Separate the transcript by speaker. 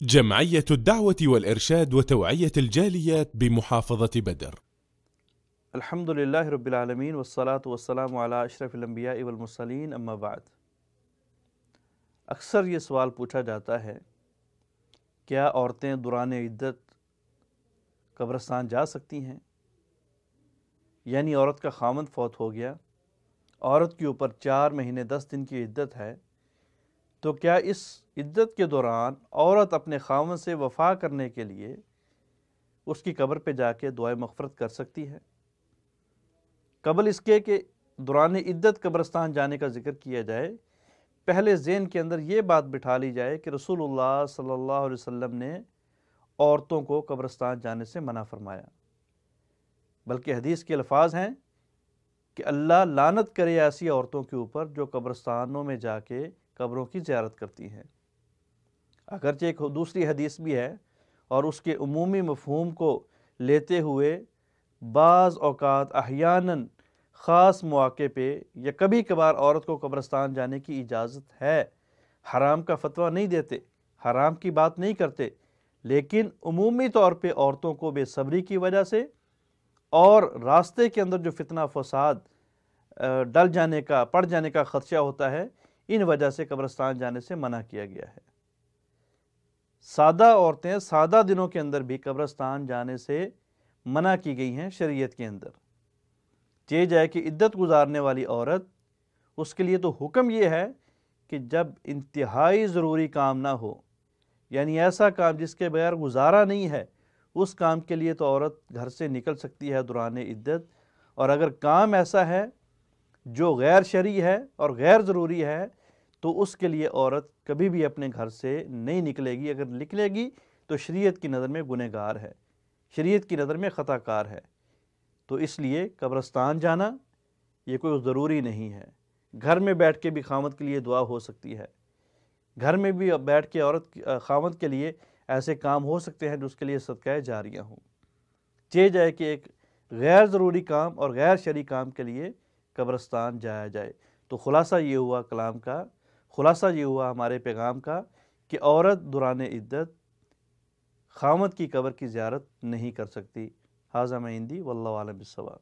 Speaker 1: جمعية الدعوة والإرشاد وتوعية الجاليات بمحافظة بدر.
Speaker 2: الحمد للہ رب العالمین والصلاة والسلام علی اشرف الانبیاء والمرسلین اما بعد۔ اکثر یہ سوال پوچھا جاتا ہے، کیا عورتیں دوران عدت قبرستان جا سکتی ہیں؟ یعنی عورت کا خاوند فوت ہو گیا، عورت کے اوپر 4 مہینے 10 دن کی عدت ہے، تو کیا اس عدت کے دوران عورت اپنے خاوند سے وفا کرنے کے لیے اس کی قبر پہ جا کے دعائے مغفرت کر سکتی ہے؟ قبل اس کے کہ دوران عدت قبرستان جانے کا ذکر کیا جائے، پہلے ذہن کے اندر یہ بات بٹھا لی جائے کہ رسول اللہ صلی اللہ علیہ وسلم نے عورتوں کو قبرستان جانے سے منع فرمایا، بلکہ حدیث کے الفاظ ہیں کہ اللہ لعنت کرے ایسی عورتوں کے اوپر جو قبرستانوں میں جا کے قبروں کی زیارت کرتی ہیں۔ اگرچہ ایک دوسری حدیث بھی ہے اور اس کے عمومی مفہوم کو لیتے ہوئے بعض اوقات احیاناً خاص مواقع پہ یا کبھی کبھار عورت کو قبرستان جانے کی اجازت ہے، حرام کا فتویٰ نہیں دیتے، حرام کی بات نہیں کرتے، لیکن عمومی طور پہ عورتوں کو بے صبری کی وجہ سے اور راستے کے اندر جو فتنہ فساد پڑ جانے کا خدشہ ہوتا ہے، ان وجہ سے قبرستان جانے سے منع کیا گیا ہے۔ سادہ عورتیں سادہ دنوں کے اندر بھی قبرستان جانے سے منع کی گئی ہیں شریعت کے اندر۔ یہ جائے کہ عدت گزارنے والی عورت، اس کے لیے تو حکم یہ ہے کہ جب انتہائی ضروری کام نہ ہو، یعنی ایسا کام جس کے بغیر گزارا نہیں ہے، اس کام کے لیے تو عورت گھر سے نکل سکتی ہے دوران عدت، اور اگر کام ایسا ہے جو غیر شرعی ہے اور غیر ضروری ہے تو اس کے لیے عورت کبھی بھی اپنے گھر سے نہیں نکلے گی۔ اگر نکلے گی تو شریعت کی نظر میں گنہگار ہے، شریعت کی نظر میں خطا کار ہے۔ تو اس لیے قبرستان جانا یہ کوئی ضروری نہیں ہے۔ گھر میں بیٹھ کے بھی خاوند کے لیے دعا ہو سکتی ہے، گھر میں بھی بیٹھ کے عورت خاوند کے لیے ایسے کام ہو سکتے ہیں جو اس کے لیے صدقہ جاریہ ہوں۔ یہ جائے کہ ایک غیر ضروری کام اور غیر شرعی کام کے لیے قبرستان جایا جائے۔ تو خلاصہ یہ ہوا کلام کا، خلاصہ یہ ہوا ہمارے پیغام کا کہ عورت دوران عدت خاوند کی قبر کی زیارت نہیں کر سکتی۔ ھذا ما عندی واللہ اعلم بالصواب۔